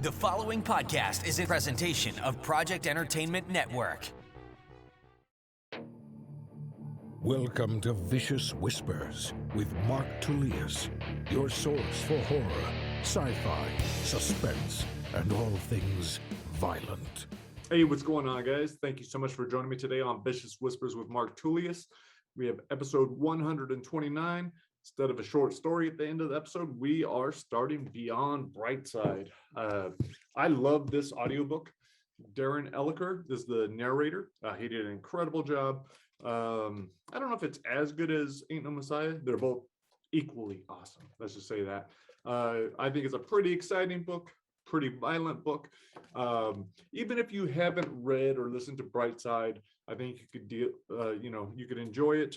The following podcast is a presentation of Project Entertainment Network. Welcome to Vicious Whispers with Mark Tullius, your source for horror, sci-fi, suspense, and all things violent. Hey, what's going on, guys? Thank you so much for joining me today on Vicious Whispers with Mark Tullius. We have episode 129. Instead of a short story at the end of the episode, we are starting Beyond Brightside. I love this audiobook. Darren Eliker is the narrator. He did an incredible job. I don't know if it's as good as Ain't No Messiah. They're both equally awesome. Let's just say that. I think it's a pretty exciting book, pretty violent book. Even if you haven't read or listened to Brightside, I think you could you could enjoy it.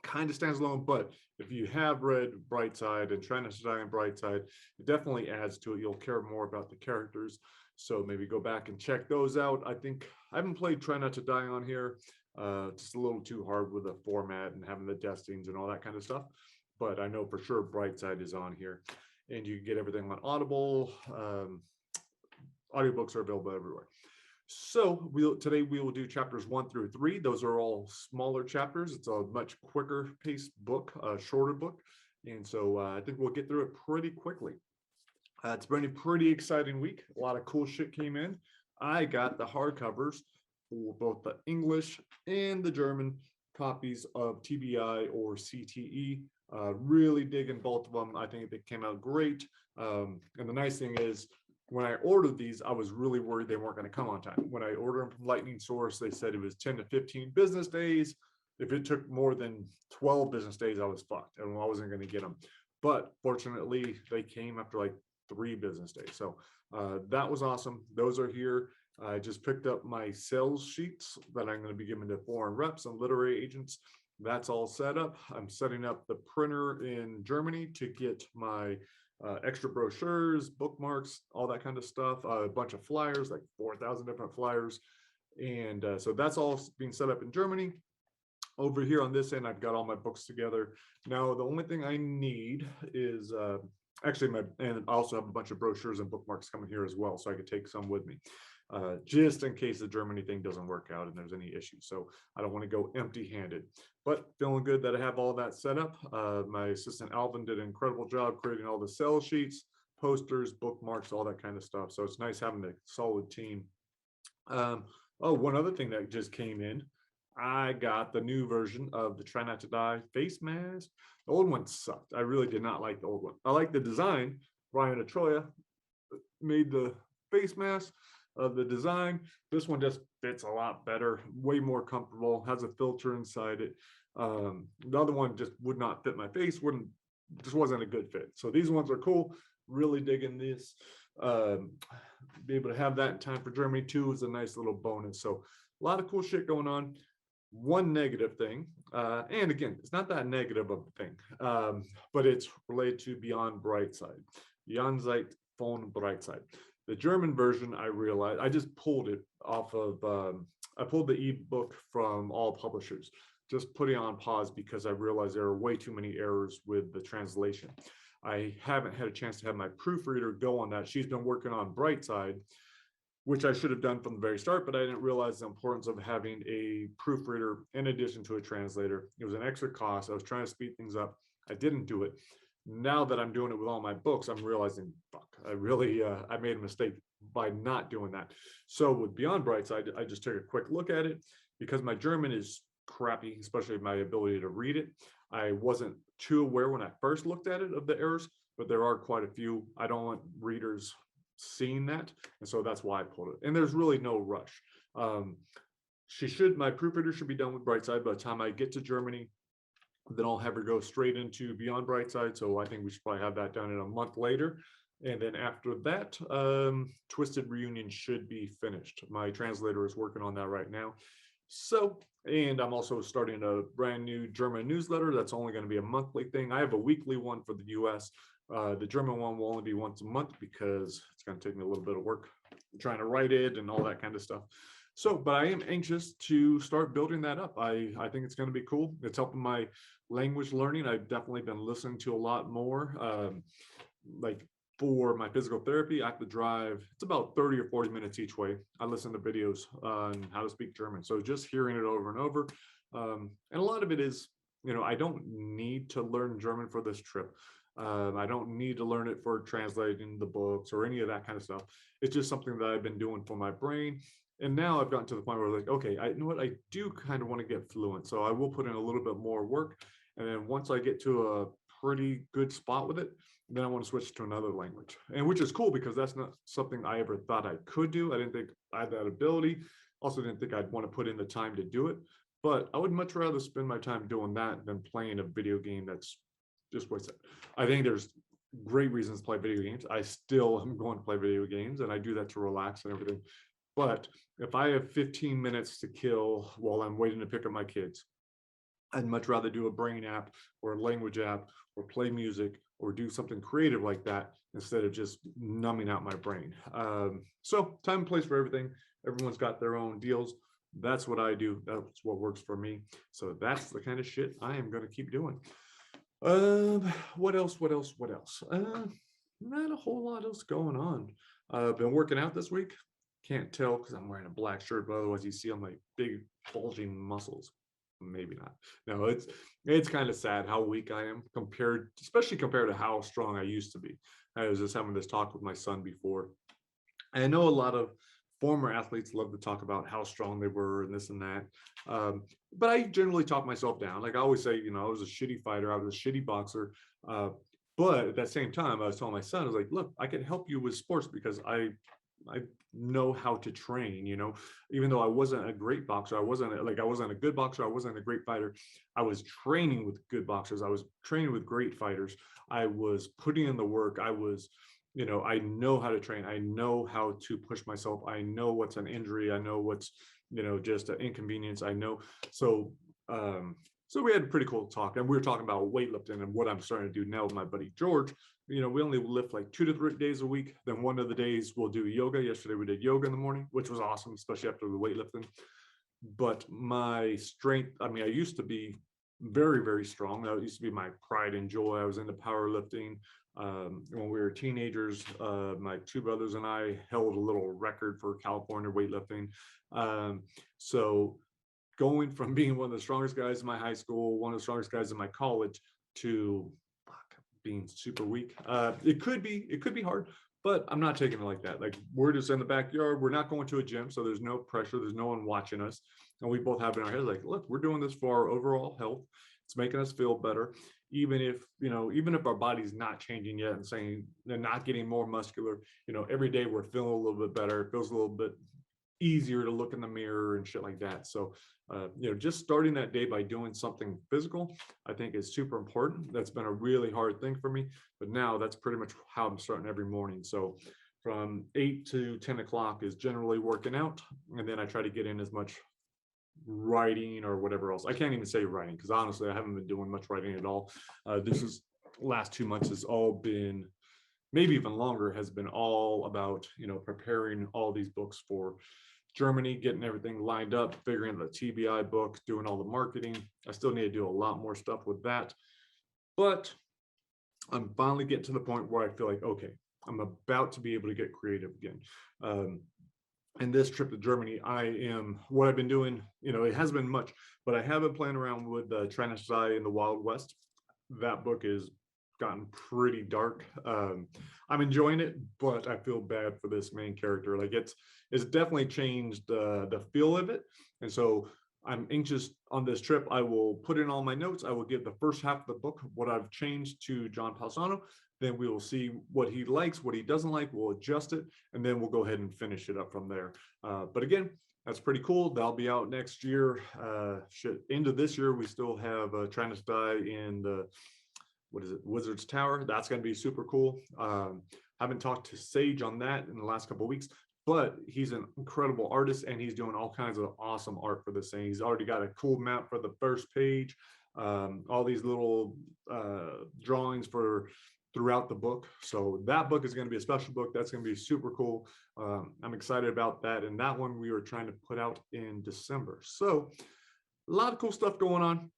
Kind of stands alone, but if you have read Brightside and Try Not to Die in Brightside, it definitely adds to it. You'll care more about the characters, so maybe go back and check those out. I think I haven't played Try Not to Die on here, just a little too hard with the format and having the destines and all that kind of stuff, but I know for sure Brightside is on here, and you can get everything on Audible. Audiobooks are available everywhere. So today we will do chapters 1 through 3. Those are all smaller chapters. It's a much quicker paced book, a shorter book. And so I think we'll get through it pretty quickly. It's been a pretty exciting week. A lot of cool shit came in. I got the hardcovers for both the English and the German copies of TBI or CTE. Really digging both of them. I think they came out great. And the nice thing is, when I ordered these, I was really worried they weren't going to come on time. When I ordered them from Lightning Source, they said it was 10 to 15 business days. If it took more than 12 business days, I was fucked and I wasn't going to get them. But fortunately, they came after like 3 business days. So that was awesome. Those are here. I just picked up my sales sheets that I'm going to be giving to foreign reps and literary agents. That's all set up. I'm setting up the printer in Germany to get my extra brochures, bookmarks, all that kind of stuff, a bunch of flyers, like 4,000 different flyers. And so that's all being set up in Germany. Over here on this end, I've got all my books together. Now, the only thing I need is and I also have a bunch of brochures and bookmarks coming here as well, so I could take some with me. Just in case the Germany thing doesn't work out and there's any issues. So I don't want to go empty-handed, but feeling good that I have all that set up. My assistant Alvin did an incredible job creating all the sell sheets, posters, bookmarks, all that kind of stuff. So it's nice having a solid team. One other thing that just came in, I got the new version of the Try Not to Die face mask. The old one sucked. I really did not like the old one. I like the design. Ryan Atroya made the face mask of the design. This one just fits a lot better, way more comfortable, has a filter inside it. The other one just would not fit my face, just wasn't a good fit. So these ones are cool, really digging this. Be able to have that in time for Germany too is a nice little bonus. So a lot of cool shit going on. One negative thing, and again, it's not that negative of a thing, but it's related to Beyond Brightside. Beyond Zeit von Brightside. The German version, I realized, I just pulled it off of, I pulled the ebook from all publishers, just put it on pause because I realized there are way too many errors with the translation. I haven't had a chance to have my proofreader go on that. She's been working on Brightside, which I should have done from the very start, but I didn't realize the importance of having a proofreader in addition to a translator. It was an extra cost. I was trying to speed things up. I didn't do it. Now that I'm doing it with all my books, I'm realizing, fuck, I made a mistake by not doing that. So with Beyond Brightside, I just took a quick look at it. Because my German is crappy, especially my ability to read it, I wasn't too aware when I first looked at it of the errors, but there are quite a few. I don't want readers seeing that, and so that's why I pulled it. And there's really no rush. My proofreader should be done with Brightside by the time I get to Germany. Then I'll have her go straight into Beyond Brightside. So I think we should probably have that done in a month later. And then after that, Twisted Reunion should be finished. My translator is working on that right now. So, and I'm also starting a brand new German newsletter. That's only going to be a monthly thing. I have a weekly one for the US. The German one will only be once a month because it's going to take me a little bit of work trying to write it and all that kind of stuff. So, but I am anxious to start building that up. I think it's going to be cool. It's helping my language learning. I've definitely been listening to a lot more, like for my physical therapy, I have to drive, it's about 30 or 40 minutes each way. I listen to videos on how to speak German. So just hearing it over and over. And a lot of it is, I don't need to learn German for this trip. I don't need to learn it for translating the books or any of that kind of stuff. It's just something that I've been doing for my brain. And now I've gotten to the point where like, okay, you know what? I do kind of want to get fluent. So I will put in a little bit more work. And then once I get to a pretty good spot with it, then I want to switch to another language. And which is cool because that's not something I ever thought I could do. I didn't think I had that ability. Also didn't think I'd want to put in the time to do it. But I would much rather spend my time doing that than playing a video game that's just what's it. I think there's great reasons to play video games. I still am going to play video games and I do that to relax and everything. But if I have 15 minutes to kill while I'm waiting to pick up my kids, I'd much rather do a brain app or a language app or play music or do something creative like that instead of just numbing out my brain. So time and place for everything. Everyone's got their own deals. That's what I do. That's what works for me. So that's the kind of shit I am going to keep doing. What else? Not a whole lot else going on. I've been working out this week. Can't tell because I'm wearing a black shirt, but otherwise you see all my big bulging muscles. Maybe not. No, it's kind of sad how weak I am especially compared to how strong I used to be. I was just having this talk with my son before. And I know a lot of former athletes love to talk about how strong they were and this and that. But I generally talk myself down. Like I always say, I was a shitty fighter. I was a shitty boxer. But at that same time, I was telling my son, I was like, look, I can help you with sports because I know how to train, even though I wasn't a great boxer. I wasn't a good boxer. I wasn't a great fighter. I was training with good boxers. I was training with great fighters. I was putting in the work. I was, I know how to train. I know how to push myself. I know what's an injury. I know what's, just an inconvenience. I know. So we had a pretty cool talk, and we were talking about weightlifting and what I'm starting to do now with my buddy George. We only lift like 2 to 3 days a week. Then one of the days we'll do yoga. Yesterday we did yoga in the morning, which was awesome, especially after the weightlifting. But my strength, I used to be very, very strong. That used to be my pride and joy. I was into powerlifting. When we were teenagers, my 2 brothers and I held a little record for California weightlifting. So going from being one of the strongest guys in my high school, one of the strongest guys in my college, to being super weak. It could be hard, but I'm not taking it like that. Like we're just in the backyard. We're not going to a gym, so there's no pressure. There's no one watching us. And we both have in our heads, like, look, we're doing this for our overall health. It's making us feel better. Even if our body's not changing yet and saying they're not getting more muscular, every day we're feeling a little bit better. It feels a little bit easier to look in the mirror and shit like that. So, just starting that day by doing something physical, I think is super important. That's been a really hard thing for me, but now that's pretty much how I'm starting every morning. So from 8 to 10 o'clock is generally working out. And then I try to get in as much writing or whatever else. I can't even say writing because honestly, I haven't been doing much writing at all. Last 2 months has all been, maybe even longer, has been all about, preparing all these books for Germany, getting everything lined up, figuring out the TBI book, doing all the marketing. I still need to do a lot more stuff with that. But I'm finally getting to the point where I feel like, okay, I'm about to be able to get creative again. And this trip to Germany, what I've been doing, it hasn't been much, but I have been playing around with TNTD in the Wild West. That book is gotten pretty dark. I'm enjoying it, but I feel bad for this main character. Like it's definitely changed the feel of it. And so I'm anxious on this trip. I will put in all my notes. I will give the first half of the book, what I've changed, to John Palsano. Then we will see what he likes, what he doesn't like. We'll adjust it, and then we'll go ahead and finish it up from there. But again, that's pretty cool. That'll be out next year. End of this year, we still have TNTD in the, Wizard's Tower. That's going to be super cool. Haven't talked to Sage on that in the last couple of weeks, but he's an incredible artist and he's doing all kinds of awesome art for this thing. He's already got a cool map for the first page, all these little drawings for throughout the book. So that book is going to be a special book. That's going to be super cool. I'm excited about that. And that one we were trying to put out in December. So a lot of cool stuff going on,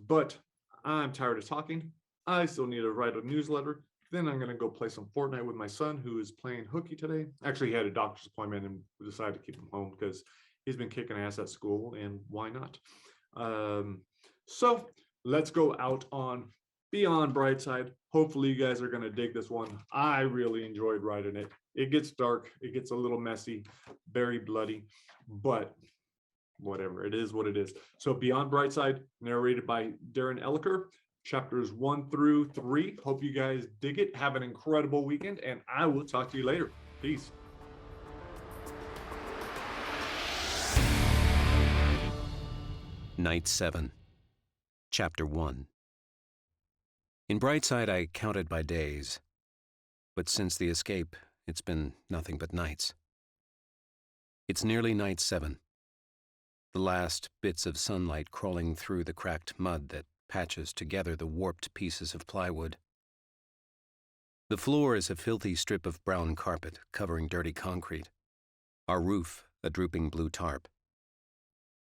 but I'm tired of talking. I still need to write a newsletter. Then I'm going to go play some Fortnite with my son, who is playing hooky today. Actually, he had a doctor's appointment and we decided to keep him home because he's been kicking ass at school, and why not? So let's go out on Beyond Brightside. Hopefully you guys are going to dig this one. I really enjoyed writing it. It gets dark. It gets a little messy, very bloody, but whatever. It is what it is. So Beyond Brightside, narrated by Darren Eliker, chapters 1 through 3. Hope you guys dig it. Have an incredible weekend, and I will talk to you later. Peace. Night 7, Chapter 1. In Brightside, I counted by days, but since the escape, it's been nothing but nights. It's nearly night 7, the last bits of sunlight crawling through the cracked mud that patches together the warped pieces of plywood. The floor is a filthy strip of brown carpet covering dirty concrete, our roof a drooping blue tarp.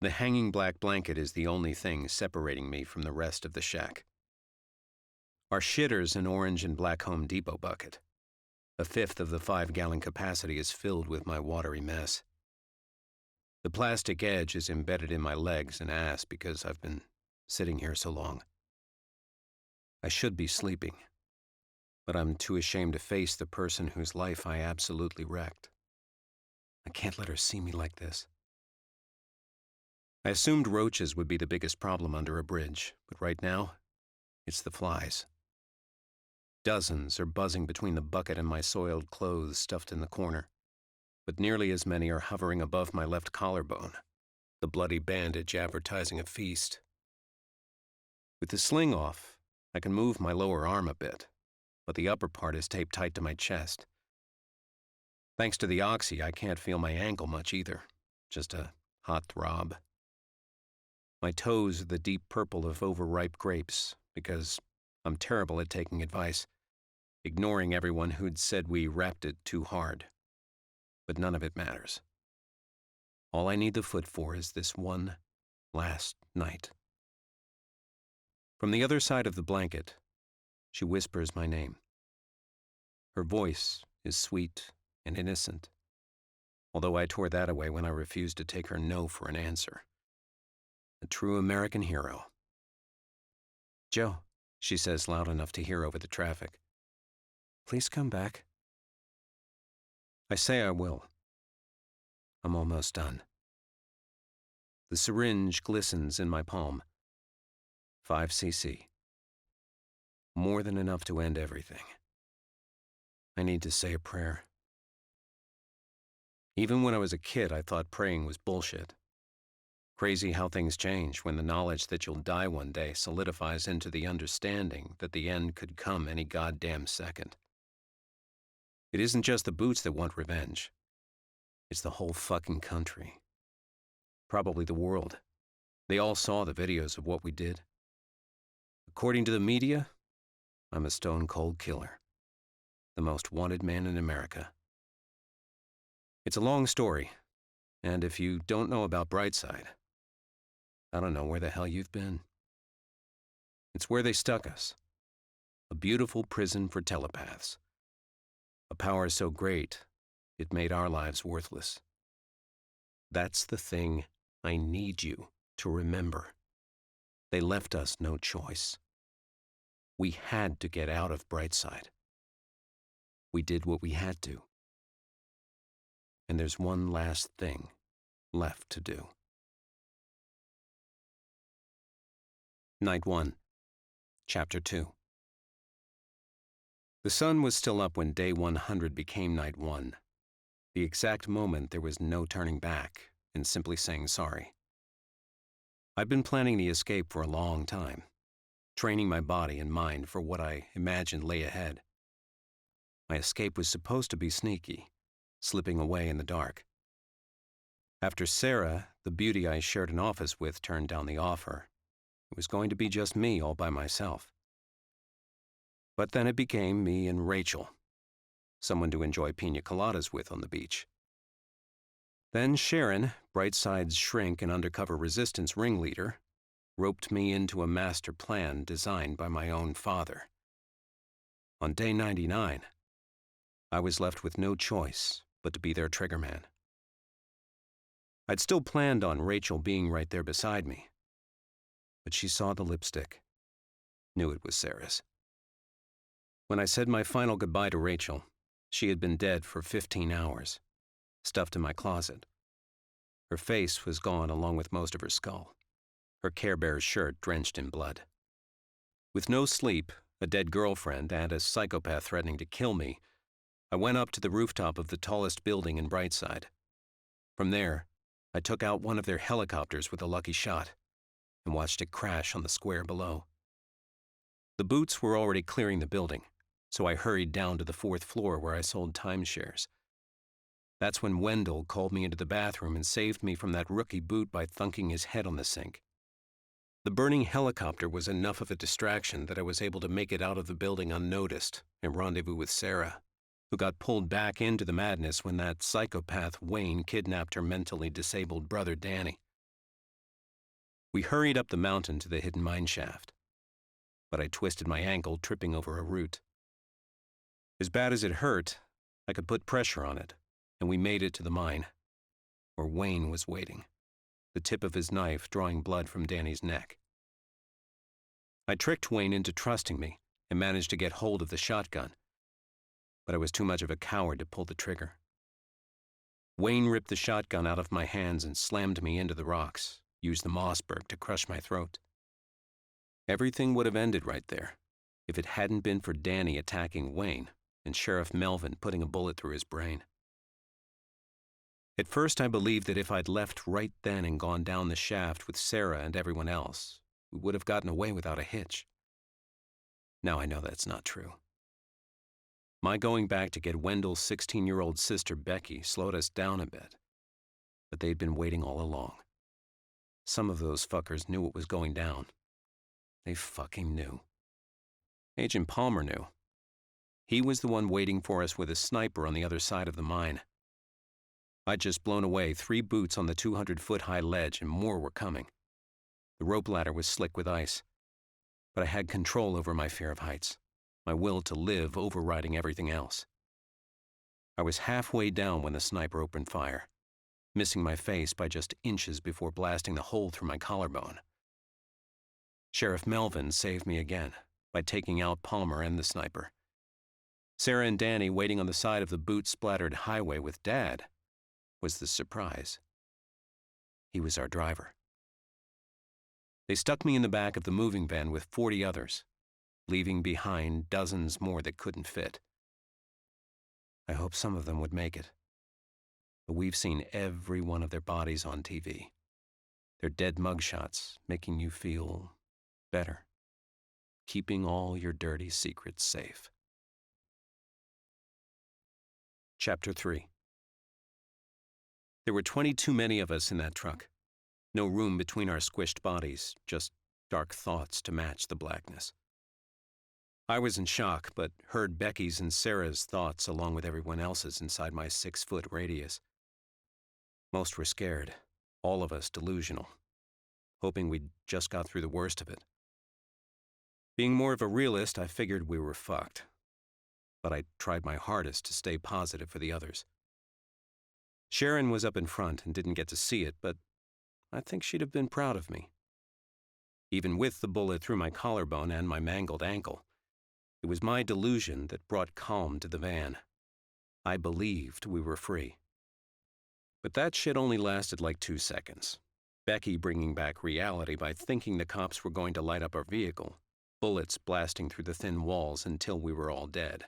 The hanging black blanket is the only thing separating me from the rest of the shack. Our shitter's an orange and black Home Depot bucket. A fifth of the 5-gallon capacity is filled with my watery mess. The plastic edge is embedded in my legs and ass because I've been sitting here so long. I should be sleeping, but I'm too ashamed to face the person whose life I absolutely wrecked. I can't let her see me like this. I assumed roaches would be the biggest problem under a bridge, but right now, it's the flies. Dozens are buzzing between the bucket and my soiled clothes stuffed in the corner, but nearly as many are hovering above my left collarbone, the bloody bandage advertising a feast. With the sling off, I can move my lower arm a bit, but the upper part is taped tight to my chest. Thanks to the oxy, I can't feel my ankle much either, just a hot throb. My toes are the deep purple of overripe grapes because I'm terrible at taking advice, ignoring everyone who'd said we wrapped it too hard. But none of it matters. All I need the foot for is this one last night. From the other side of the blanket, she whispers my name. Her voice is sweet and innocent, although I tore that away when I refused to take her no for an answer. A true American hero. "Joe," she says loud enough to hear over the traffic. "Please come back." I say I will. I'm almost done. The syringe glistens in my palm. 5 cc. More than enough to end everything. I need to say a prayer. Even when I was a kid, I thought praying was bullshit. Crazy how things change when the knowledge that you'll die one day solidifies into the understanding that the end could come any goddamn second. It isn't just the boots that want revenge. It's the whole fucking country. Probably the world. They all saw the videos of what we did. According to the media, I'm a stone-cold killer. The most wanted man in America. It's a long story, and if you don't know about Brightside, I don't know where the hell you've been. It's where they stuck us. A beautiful prison for telepaths. A power so great, it made our lives worthless. That's the thing I need you to remember. They left us no choice. We had to get out of Brightside. We did what we had to. And there's one last thing left to do. Night 1, Chapter 2. The sun was still up when day 100 became night 1, the exact moment there was no turning back and simply saying sorry. I'd been planning the escape for a long time, training my body and mind for what I imagined lay ahead. My escape was supposed to be sneaky, slipping away in the dark. After Sarah, the beauty I shared an office with, turned down the offer, it was going to be just me all by myself. But then it became me and Rachel, someone to enjoy pina coladas with on the beach. Then Sharon, Brightside's shrink and undercover resistance ringleader, roped me into a master plan designed by my own father. On day 99, I was left with no choice but to be their triggerman. I'd still planned on Rachel being right there beside me, but she saw the lipstick, knew it was Sarah's. When I said my final goodbye to Rachel, she had been dead for 15 hours, stuffed in my closet. Her face was gone along with most of her skull, her Care Bears shirt drenched in blood. With no sleep, a dead girlfriend, and a psychopath threatening to kill me, I went up to the rooftop of the tallest building in Brightside. From there, I took out one of their helicopters with a lucky shot and watched it crash on the square below. The Boots were already clearing the building, so I hurried down to the 4th floor where I sold timeshares. That's when Wendell called me into the bathroom and saved me from that rookie Boot by thunking his head on the sink. The burning helicopter was enough of a distraction that I was able to make it out of the building unnoticed and rendezvous with Sarah, who got pulled back into the madness when that psychopath Wayne kidnapped her mentally disabled brother Danny. We hurried up the mountain to the hidden mine shaft, but I twisted my ankle tripping over a root. As bad as it hurt, I could put pressure on it, and we made it to the mine, where Wayne was waiting, the tip of his knife drawing blood from Danny's neck. I tricked Wayne into trusting me and managed to get hold of the shotgun, but I was too much of a coward to pull the trigger. Wayne ripped the shotgun out of my hands and slammed me into the rocks, used the Mossberg to crush my throat. Everything would have ended right there if it hadn't been for Danny attacking Wayne and Sheriff Melvin putting a bullet through his brain. At first, I believed that if I'd left right then and gone down the shaft with Sarah and everyone else, we would have gotten away without a hitch. Now I know that's not true. My going back to get Wendell's 16-year-old sister Becky slowed us down a bit, but they'd been waiting all along. Some of those fuckers knew what was going down. They fucking knew. Agent Palmer knew. He was the one waiting for us with a sniper on the other side of the mine. I'd just blown away 3 Boots on the 200-foot-high ledge, and more were coming. The rope ladder was slick with ice, but I had control over my fear of heights, my will to live overriding everything else. I was halfway down when the sniper opened fire, missing my face by just inches before blasting the hole through my collarbone. Sheriff Melvin saved me again by taking out Palmer and the sniper. Sarah and Danny waiting on the side of the boot-splattered highway with Dad was the surprise. He was our driver. They stuck me in the back of the moving van with 40 others, leaving behind dozens more that couldn't fit. I hoped some of them would make it, but we've seen every one of their bodies on TV. Their dead mugshots making you feel better, keeping all your dirty secrets safe. Chapter 3. There were 20 too many of us in that truck. No room between our squished bodies, just dark thoughts to match the blackness. I was in shock, but heard Becky's and Sarah's thoughts along with everyone else's inside my 6-foot radius. Most were scared, all of us delusional, hoping we'd just got through the worst of it. Being more of a realist, I figured we were fucked, but I tried my hardest to stay positive for the others. Sharon was up in front and didn't get to see it, but I think she'd have been proud of me. Even with the bullet through my collarbone and my mangled ankle, it was my delusion that brought calm to the van. I believed we were free. But that shit only lasted like 2 seconds. Becky bringing back reality by thinking the cops were going to light up our vehicle, bullets blasting through the thin walls until we were all dead.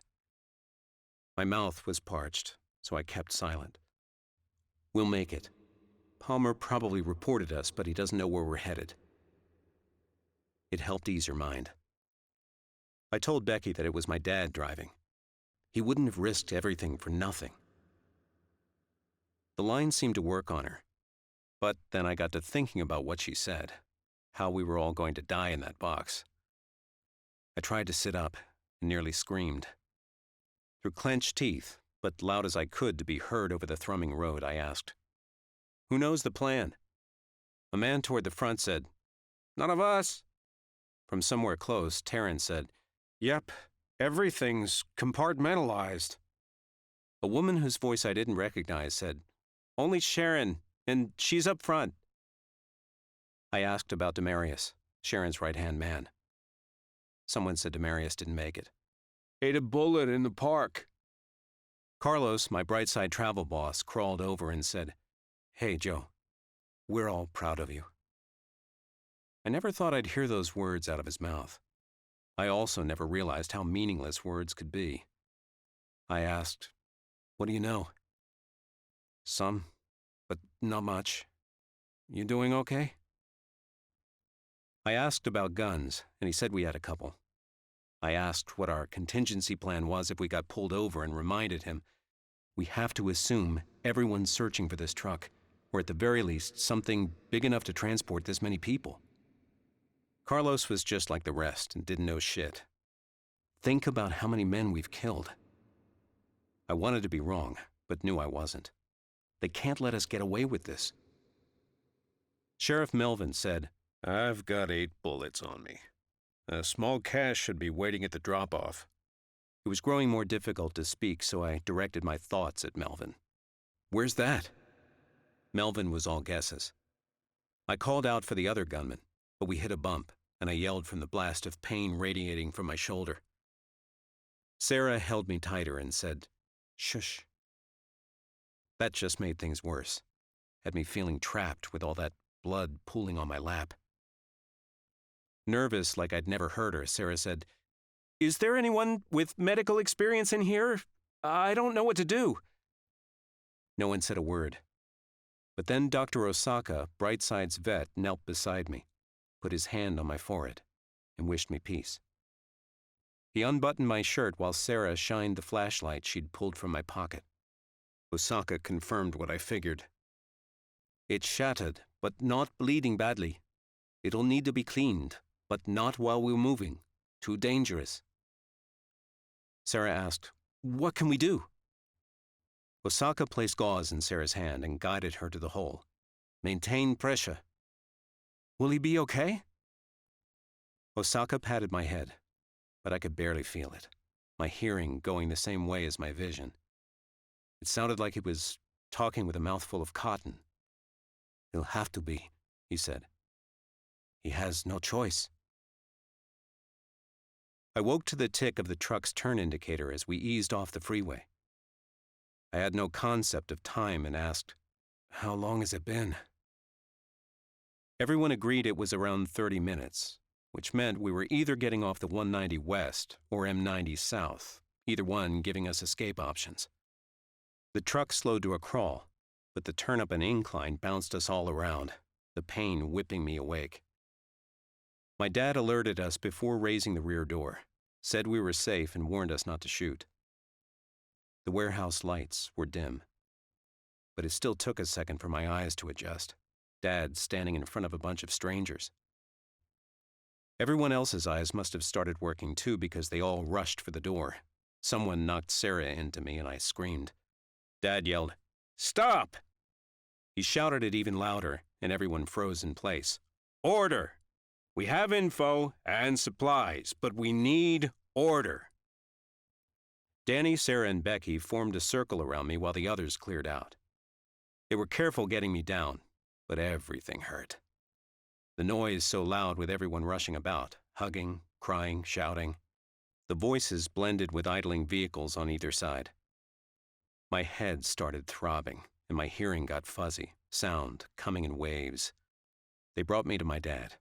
My mouth was parched, so I kept silent. We'll make it. Palmer probably reported us, but he doesn't know where we're headed. It helped ease her mind. I told Becky that it was my dad driving. He wouldn't have risked everything for nothing. The line seemed to work on her, but then I got to thinking about what she said, how we were all going to die in that box. I tried to sit up and nearly screamed. Through clenched teeth, but loud as I could to be heard over the thrumming road, I asked, "Who knows the plan?" A man toward the front said, "None of us." From somewhere close, Darren said, "Yep, Everything's compartmentalized. A woman whose voice I didn't recognize said, "Only Sharon, and she's up front." I asked about Demarius, Sharon's right-hand man. Someone said Demarius didn't make it. "Ate a bullet in the park." Carlos, my Brightside travel boss, crawled over and said, "Hey, Joe, we're all proud of you." I never thought I'd hear those words out of his mouth. I also never realized how meaningless words could be. I asked, "What do you know?" "Some, but not much. You doing okay?" I asked about guns, and he said we had a couple. I asked what our contingency plan was if we got pulled over and reminded him, "We have to assume everyone's searching for this truck, or at the very least, something big enough to transport this many people." Carlos was just like the rest and didn't know shit. Think about how many men we've killed. I wanted to be wrong, but knew I wasn't. They can't let us get away with this. Sheriff Melvin said, "I've got 8 bullets on me. A small cache should be waiting at the drop-off." It was growing more difficult to speak, so I directed my thoughts at Melvin. "Where's that?" Melvin was all guesses. I called out for the other gunman, but we hit a bump, and I yelled from the blast of pain radiating from my shoulder. Sarah held me tighter and said, "Shush." That just made things worse. Had me feeling trapped with all that blood pooling on my lap. Nervous like I'd never heard her, Sarah said, "Is there anyone with medical experience in here? I don't know what to do." No one said a word. But then Dr. Osaka, Brightside's vet, knelt beside me, put his hand on my forehead, and wished me peace. He unbuttoned my shirt while Sarah shined the flashlight she'd pulled from my pocket. Osaka confirmed what I figured. "It's shattered, but not bleeding badly. It'll need to be cleaned, but not while we're moving. Too dangerous." Sarah asked, "What can we do?" Osaka placed gauze in Sarah's hand and guided her to the hole. "Maintain pressure." "Will he be okay?" Osaka patted my head, but I could barely feel it, my hearing going the same way as my vision. It sounded like he was talking with a mouthful of cotton. "He'll have to be," he said. "He has no choice." I woke to the tick of the truck's turn indicator as we eased off the freeway. I had no concept of time and asked, "How long has it been?" Everyone agreed it was around 30 minutes, which meant we were either getting off the 190 West or M90 South, either one giving us escape options. The truck slowed to a crawl, but the turn up an incline bounced us all around, the pain whipping me awake. My dad alerted us before raising the rear door, said we were safe and warned us not to shoot. The warehouse lights were dim, but it still took a second for my eyes to adjust, Dad standing in front of a bunch of strangers. Everyone else's eyes must have started working too because they all rushed for the door. Someone knocked Sarah into me and I screamed. Dad yelled, "Stop!" He shouted it even louder and everyone froze in place. "Order! We have info and supplies, but we need order." Danny, Sarah, and Becky formed a circle around me while the others cleared out. They were careful getting me down, but everything hurt. The noise so loud with everyone rushing about, hugging, crying, shouting. The voices blended with idling vehicles on either side. My head started throbbing, and my hearing got fuzzy, sound coming in waves. They brought me to my dad,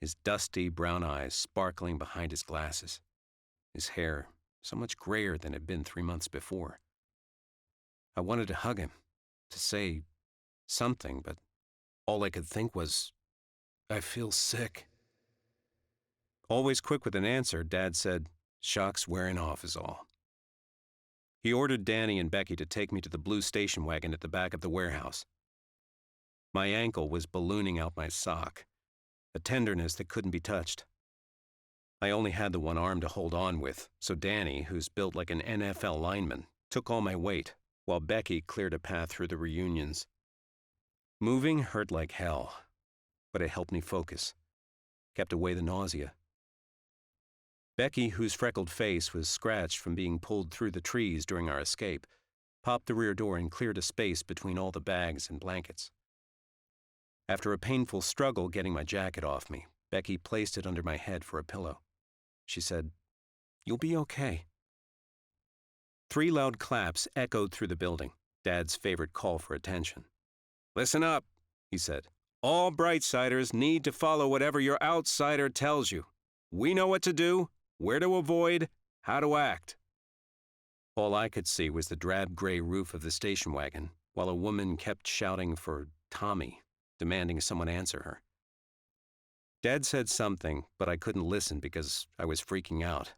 his dusty brown eyes sparkling behind his glasses, his hair so much grayer than it had been 3 months before. I wanted to hug him, to say something, but all I could think was, "I feel sick." Always quick with an answer, Dad said, "Shock's wearing off is all." He ordered Danny and Becky to take me to the blue station wagon at the back of the warehouse. My ankle was ballooning out my sock, a tenderness that couldn't be touched. I only had the one arm to hold on with, so Danny, who's built like an NFL lineman, took all my weight, while Becky cleared a path through the reunions. Moving hurt like hell, but it helped me focus, kept away the nausea. Becky, whose freckled face was scratched from being pulled through the trees during our escape, popped the rear door and cleared a space between all the bags and blankets. After a painful struggle getting my jacket off me, Becky placed it under my head for a pillow. She said, "You'll be okay." 3 loud claps echoed through the building, Dad's favorite call for attention. "Listen up," he said. "All Brightsiders need to follow whatever your outsider tells you. We know what to do, where to avoid, how to act." All I could see was the drab gray roof of the station wagon, while a woman kept shouting for Tommy, demanding someone answer her. Dad said something, but I couldn't listen because I was freaking out,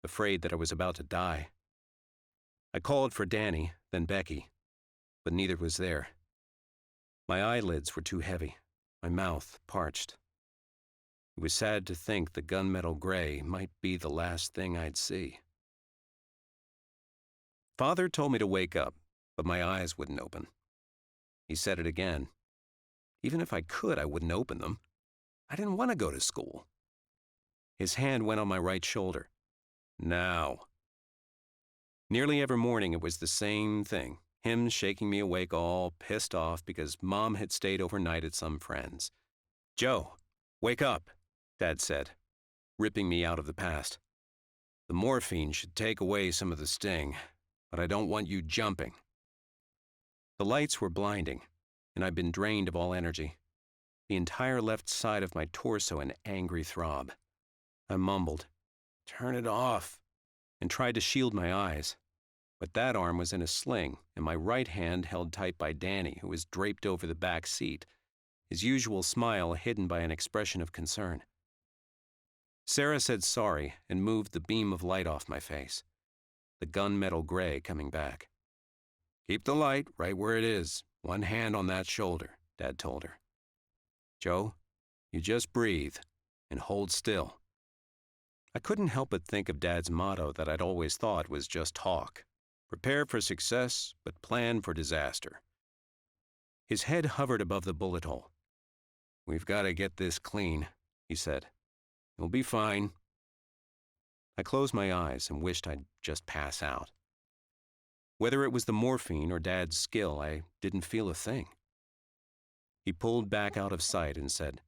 afraid that I was about to die. I called for Danny, then Becky, but neither was there. My eyelids were too heavy, my mouth parched. It was sad to think the gunmetal gray might be the last thing I'd see. Father told me to wake up, but my eyes wouldn't open. He said it again. Even if I could, I wouldn't open them. I didn't want to go to school. His hand went on my right shoulder. Now. Nearly every morning it was the same thing, him shaking me awake all pissed off because Mom had stayed overnight at some friend's. "Joe, wake up," Dad said, ripping me out of the past. "The morphine should take away some of the sting, but I don't want you jumping." The lights were blinding, and I'd been drained of all energy. The entire left side of my torso an angry throb. I mumbled, "Turn it off," and tried to shield my eyes. But that arm was in a sling, and my right hand held tight by Danny, who was draped over the back seat, his usual smile hidden by an expression of concern. Sarah said sorry and moved the beam of light off my face, the gunmetal gray coming back. "Keep the light right where it is, one hand on that shoulder," Dad told her. "Joe, you just breathe and hold still." I couldn't help but think of Dad's motto that I'd always thought was just talk. Prepare for success, but plan for disaster. His head hovered above the bullet hole. "We've got to get this clean," he said. "You'll be fine." I closed my eyes and wished I'd just pass out. Whether it was the morphine or Dad's skill, I didn't feel a thing. He pulled back out of sight and said,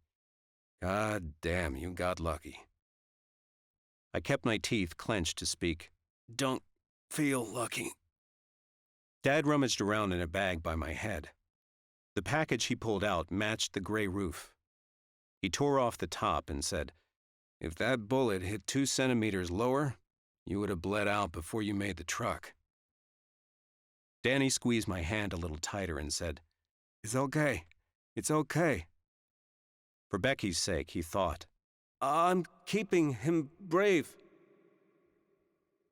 "God damn, you got lucky." I kept my teeth clenched to speak. "Don't feel lucky." Dad rummaged around in a bag by my head. The package he pulled out matched the gray roof. He tore off the top and said, "If that bullet hit 2 centimeters lower, you would have bled out before you made the truck." Danny squeezed my hand a little tighter and said, "It's okay. It's okay." For Becky's sake, he thought, "I'm keeping him brave."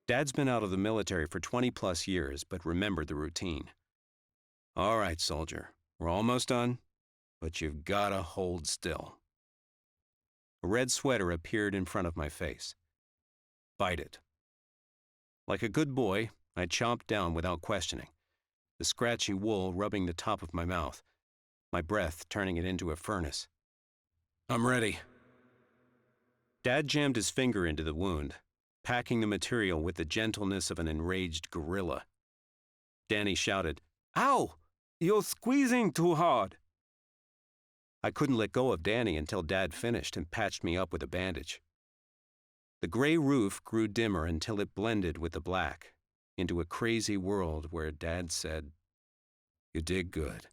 Dad's been out of the military for 20-plus years, but remembered the routine. "All right, soldier, we're almost done, but you've got to hold still." A red sweater appeared in front of my face. "Bite it." Like a good boy, I chomped down without questioning, the scratchy wool rubbing the top of my mouth, my breath turning it into a furnace. "I'm ready." Dad jammed his finger into the wound, packing the material with the gentleness of an enraged gorilla. Danny shouted, "Ow! You're squeezing too hard." I couldn't let go of Danny until Dad finished and patched me up with a bandage. The gray roof grew dimmer until it blended with the black, into a crazy world where Dad said, "You did good."